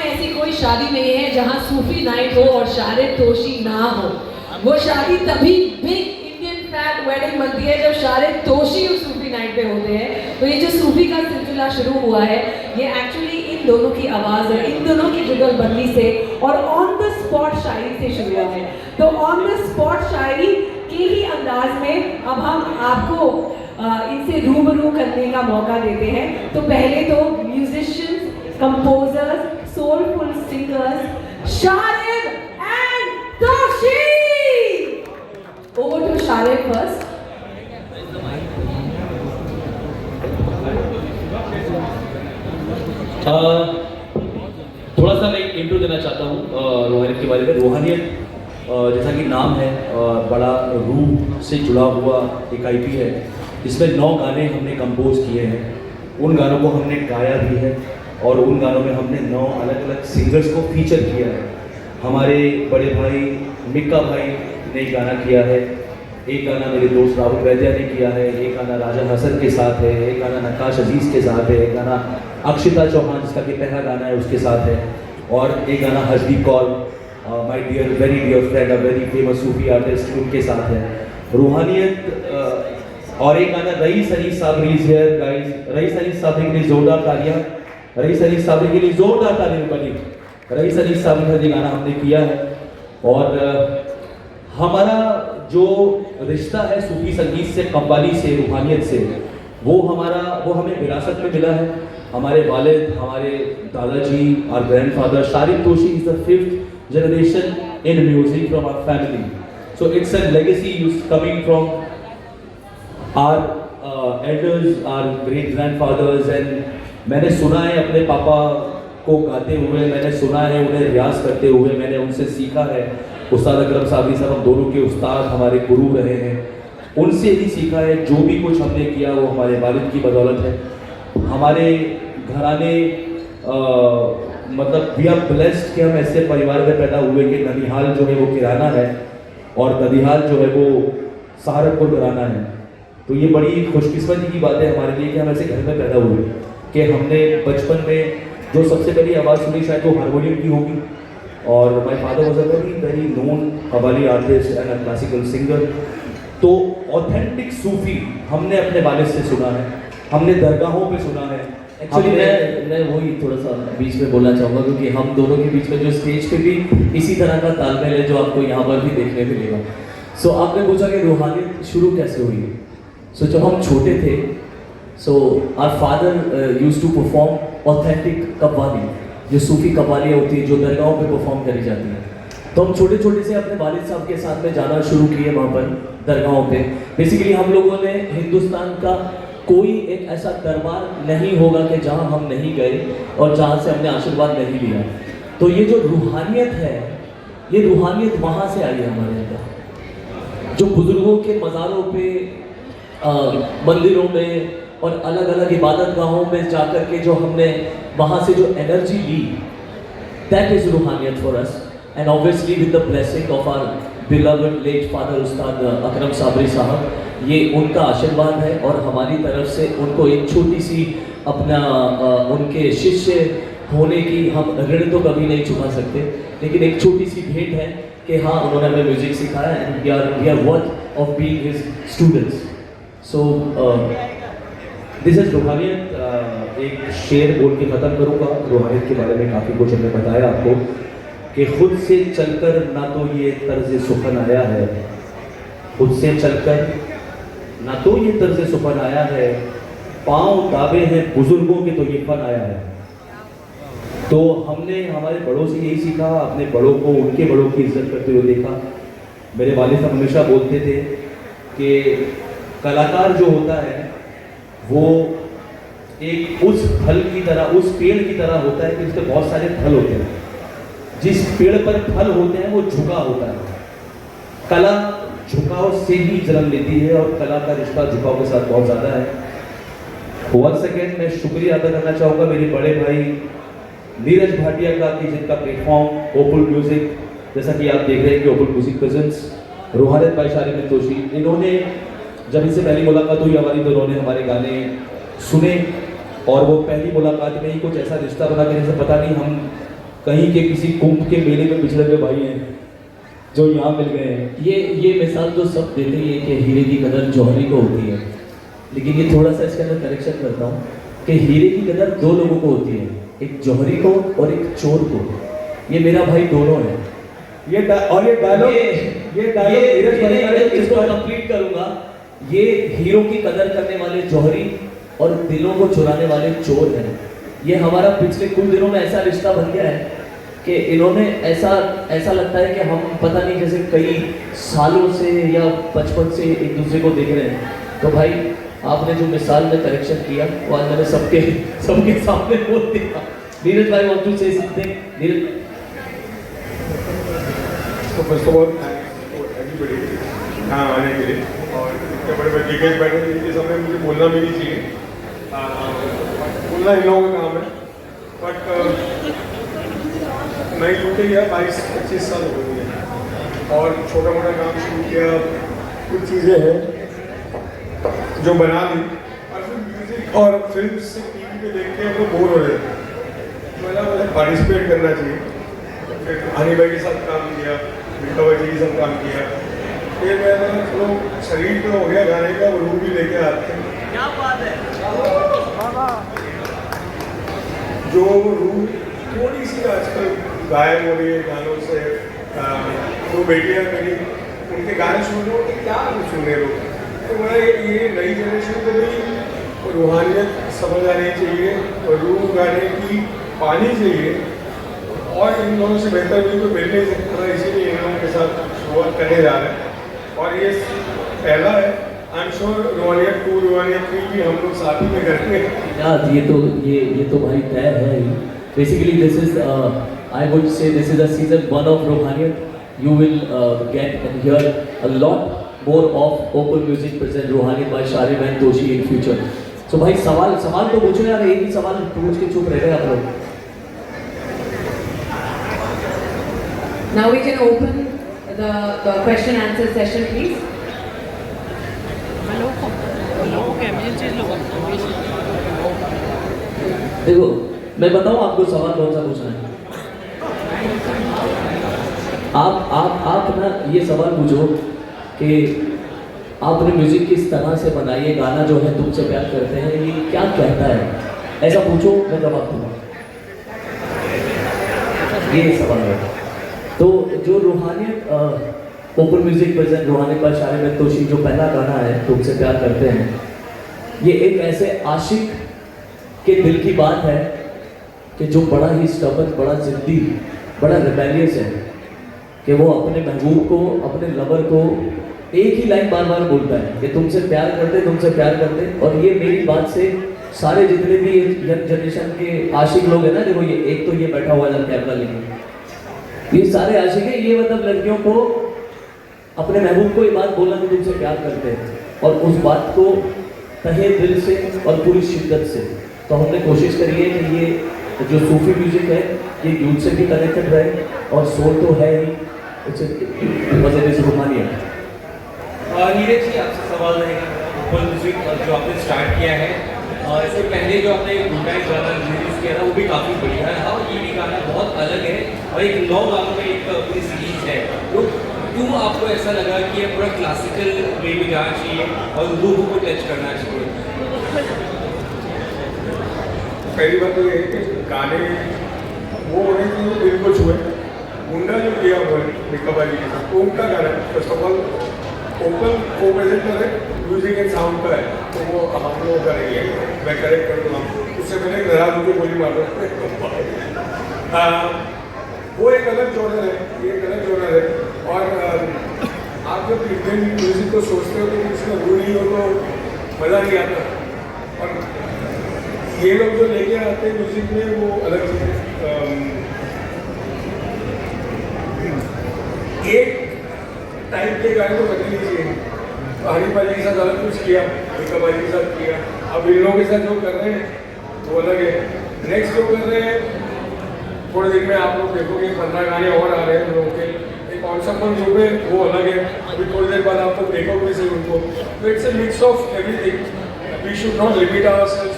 में ऐसी कोई शादी नहीं है जहां सूफी नाइट हो और शारिद तोशी ना हो। वो शादी तभी बिग इंडियन फ्लैग वेडिंग बनती है जब शारिद तोशी उस सूफी नाइट पे होते हैं। तो ये जो सूफी का सिलसिला शुरू हुआ है ये एक्चुअली इन दोनों की आवाज़ है, इन दोनों की जुगलबंदी से और ऑन द स्पॉट शायरी से शुरू हुआ है। तो ऑन द स्पॉट शायरी के ही अंदाज में अब हम आपको इनसे रूबरू करने का मौका देते हैं। तो पहले तो musicians, composers, soulful singers Sharib and Toshi. Over to Sharib first. थोड़ा सा मैं इंट्रो देना चाहता हूँ रूहानियत के बारे में। रूहानियत जैसा कि नाम है बड़ा रूह से जुड़ा हुआ एक आईपी है। इसमें 9 गाने हमने कंपोज किए हैं, उन गानों को हमने गाया भी है और उन गानों में हमने 9 अलग अलग सिंगर्स को फीचर किया है। हमारे बड़े भाई मिक्का भाई ने गाना किया है, एक गाना मेरे दोस्त राहुल वैद्या ने किया है, एक गाना राजा हसन के साथ है, एक गाना नक्काश अजीज़ के साथ है, एक गाना अक्षिता चौहान जिसका कि पहला गाना है उसके साथ है, और एक गाना Harshdeep Kaur my dear very dear friend a very famous Sufi artist उनके साथ है। रूहानियत और एक गाना रईस अनीस साबरी हियर गाइस। रईस अनीस साबरी के लिए जोरदार तालियां, रईस अनीस साबरी के लिए जोरदार तालियां बनी। रईस अनीस साबरी का ये गाना हमने किया है। और हमारा जो रिश्ता है सूफी संगीत से, कव्वाली से, रूहानियत से, वो हमें विरासत में मिला है। हमारे वालिद, हमारे दादाजी और grandfather Sharib Toshi is the 5th generation in music from our family. So it's a legacy coming from our elders, our great grandfathers, and मैंने सुना है अपने पापा को गाते हुए, मैंने सुना है उन्हें रियाज करते हुए, मैंने उनसे सीखा है। उस्ताद अकरम साबरी साहब हम दोनों के उस्ताद, हमारे गुरु रहे हैं, उनसे ही सीखा है। जो भी कुछ हमने किया वो हमारे वालिद की बदौलत है। हमारे घराने मतलब वी आर ब्लेस्ड कि हम ऐसे परिवार में पैदा हुए कि ननिहाल जो है वो किराना है और ददिहाल जो है वो सहारनपुर घराना है। तो ये बड़ी खुशकिस्मती की बात है हमारे लिए कि हम ऐसे घर में पैदा हुए कि हमने बचपन में जो सबसे पहली आवाज़ सुनी शायद वो हारमोनियम की होगी। और my father was a very known qawwali artist and a classical singer. तो ऑथेंटिक सूफी हमने अपने वालिद से सुना है, हमने दरगाहों पे सुना है। एक्चुअली मैं वही थोड़ा सा बीच में बोलना चाहूँगा क्योंकि हम दोनों के बीच में जो स्टेज पे भी इसी तरह का तालमेल है जो आपको यहाँ पर भी देखने मिलेगा। सो आपने पूछा कि रूहानियत शुरू कैसे हुई। सो जब हम छोटे थे, so our father used to perform authentic qawwali, जो सूफी कव्वालियाँ होती है जो दरगाहों पे परफॉर्म करी जाती हैं। तो हम छोटे छोटे से अपने वालिद साहब के साथ में जाना शुरू किए वहाँ पर दरगाहों पे। बेसिकली हम लोगों ने हिंदुस्तान का कोई एक ऐसा दरबार नहीं होगा कि जहाँ हम नहीं गए और जहाँ से हमने आशीर्वाद नहीं लिया। तो ये जो रूहानियत है, ये रूहानियत वहाँ से आई है हमारे अंदर। जो बुजुर्गों के मज़ारों पे, मंदिरों में और अलग अलग इबादत गाहों में जाकर के जो हमने वहाँ से जो एनर्जी ली, that is Roohaniyat for us. And obviously with the blessing of our beloved late father Ustad Akram Sabri साहब, ये उनका आशीर्वाद है और हमारी तरफ से उनको एक छोटी सी अपना उनके शिष्य होने की हम ऋण तो कभी नहीं चुका सकते, लेकिन एक छोटी सी भेंट है कि हाँ उन्होंने हमें म्यूजिक सिखाया and we are worth of being his students. So this is Roohaniyat. एक शेर बोल के ख़त्म करूँगा। रूहानियत के बारे में काफ़ी कुछ हमने बताया आपको कि खुद से चलकर ना तो ये तर्ज सुखन आया है, खुद से चलकर ना तो ये तर्ज सुखन आया है, पाँव दावे हैं बुजुर्गों के तो ये फन आया है। तो हमने हमारे बड़ों से यही सीखा, अपने बड़ों को उनके बड़ों की इज्जत करते हुए देखा। मेरे वालिद साहब हमेशा बोलते थे कि कलाकार जो होता है वो एक उस फल की तरह, उस पेड़ की तरह होता है कि उसके बहुत सारे फल होते हैं। जिस पेड़ पर फल होते हैं वो झुका होता है। कला झुकाव से ही जन्म लेती है और कला का रिश्ता झुकाव के साथ बहुत ज़्यादा है। वन सेकेंड मैं शुक्रिया अदा करना चाहूँगा मेरे बड़े भाई नीरज भाटिया का कि जिनका प्लेटफॉर्म ओपुल म्यूजिक, जैसा कि आप देख रहे हैं कि ओपुल म्यूजिक प्रेजेंट्स रूहानियत बाय शारिद तोशी, इन्होंने जब इससे पहली मुलाकात हुई हमारी तो इन्होंने हमारे गाने सुने और वो पहली मुलाकात में ही कुछ ऐसा रिश्ता बना कि जैसे पता नहीं हम कहीं के किसी कुंभ के मेले में पिछड़े हुए भाई हैं जो यहाँ मिल गए हैं। ये मिसाल तो सब देते ही है कि हीरे की कदर जौहरी को होती है, लेकिन ये थोड़ा सा इसके अंदर करेक्शन करता हूँ कि हीरे की कदर दो लोगों को होती है, एक जौहरी को और एक चोर को। ये मेरा भाई दोनों है। ये डायलॉग नीरज भाई का है, इसको कंप्लीट करूंगा। ये हीरो की कदर करने वाले जौहरी और दिलों को चुराने वाले चोर हैं। ये हमारा पिछले कुछ दिनों में ऐसा रिश्ता बन गया है कि इन्होंने ऐसा लगता है कि हम पता नहीं जैसे कई सालों से या बचपन से एक दूसरे को देख रहे हैं। तो भाई आपने जो मिसाल में करेक्शन किया वो आज मैंने सबके सामने बोल दिया। नीरज भाई want to say something. Neeraj, तो फर्स्ट ऑफ ऑल एवरीबॉडी यहाँ आने के लिए, और इतने बड़े बड़े टिकट बैठे इनके सामने मुझे बोलना भी नहीं चाहिए, बोलना इन लोगों का काम है। बट मैं यूके गया 22-25 साल हो गए हैं और छोटा मोटा काम शुरू किया, कुछ चीज़ें हैं जो बना दी, और फिर म्यूज़िक और फिल्म से टीवी पे देख के हम लोग बोर हो रहे थे। मुझे पार्टिसिपेट करना चाहिए। फिर हनी भाई के साथ काम किया, मिल्का भाई जी के साथ काम किया, फिर मैं चलो शरीर तो हो गया गाने का, वो रूह भी लेके आते हैं। क्या बात है। जो रूह थोड़ी सी आजकल गायब हो रही है गानों से, दो बेटियां मेरी, उनके गाने सुन रहे हो तो क्या सुनने लोग। तो मैं ये नई जनरेशन को भी रूहानियत समझ आनी चाहिए और रूह गाने की पानी चाहिए, और इन लोगों से बेहतर भी कोई मिल नहीं सकता, इसीलिए इन लोगों के साथ शुरुआत करने जा रहे हैं। और ये पहला है, आई एम श्योर रूहानियत 2 रूहानियत 3 भी हम लोग साथ ही में करेंगे। यार ये तो भाई तय है ही। Basically this is I would say this is a season 1 of Rohaniyat. You will get and hear a lot more of open music present Rohaniyat by Sharif and Toshi in future. So भाई सवाल तो पूछो यार, एक ही सवाल पूछ के चुप रह गए आप लोग। Now we can open the question answer session, please. देखो मैं बताऊं आपको सवाल कौन सा पूछना है। आप ना ये सवाल पूछो कि आपने म्यूजिक किस तरह से बनाई है, गाना जो है तुमसे प्यार करते हैं ये क्या कहता है, ऐसा पूछो, मैं जवाब दूंगा। ये सवाल है। तो जो Roohaniyat open music present Roohaniyat by Sharib Toshi जो पहला गाना है तुमसे प्यार करते हैं, ये एक ऐसे आशिक के दिल की बात है कि जो बड़ा ही स्टबर्न, बड़ा जिद्दी, बड़ा रिबेलियस है कि वो अपने महबूब को, अपने लवर को एक ही लाइन बार बार बोलता है कि तुमसे प्यार करते। और ये मेरी बात से सारे जितने भी यंग जनरेशन के आशिक लोग हैं ना, देखो ये एक तो ये बैठा हुआ है कैमरा लेके, ये सारे आशिक हैं, ये मतलब लड़कियों को अपने महबूब को ये बात बोलना कि तुमसे प्यार करते हैं, और उस बात को तहे दिल से और पूरी शिद्दत से। तो हमने कोशिश करी है कि ये जो सूफी म्यूजिक है ये यूथ से भी कनेक्टेड रहे, और सोल तो है ही, इट्स रूहानियत। नीरज जी आपसे सवाल रहेगा, ओपन म्यूजिक जो आपने स्टार्ट किया है, इससे पहले जो आपने गुडनाइट गाना रिलीज किया था वो भी काफ़ी बढ़िया है, और ये भी गाना बहुत अलग है, और एक 9 गानों में एक पूरी सीरीज है। तो क्यों आपको ऐसा लगा कि ये पूरा क्लासिकल वे में जाना चाहिए और रूह को टच करना चाहिए? पहली बात तो ये है कि गाने वो होने चाहिए जो दिल को छुए। मुंडा जो किया हुआ है मिल्का भाई के साथ, वो उनका गाना है। फर्स्ट ऑफ ऑल ओपन को प्रेजेंटर है, म्यूजिक एंड साउंड का है, तो वो हम लोगों का नहीं है, मैं करेक्ट कर दूँगा। उससे पहले नाराज होकर गोली मार दो। वो एक अलग जॉनर है, ये एक अलग जॉनर है। और आप जब इंडियन म्यूजिक को सोचते हो तो उसमें रूह नहीं हो तो मज़ा नहीं आता, और ये लोग जो लेके आते हैं म्यूजिक में वो अलग चीज़ है। एक टाइप के गाने तो बदलने चाहिए। तो हनी भाई के साथ अलग कुछ किया, मिल्का भाई के साथ किया, अब इन लोगों के साथ जो कर रहे हैं वो अलग है। नेक्स्ट जो कर रहे हैं थोड़े दिन में आप लोग देखोगे 15 गाने और आ रहे हैं हम लोगों के, एक ऑनसम्बल जो है वो अलग है, अभी थोड़ी देर बाद आप लोग देखोगे से उनको। तो it's a mix of everything. We should not limit ourselves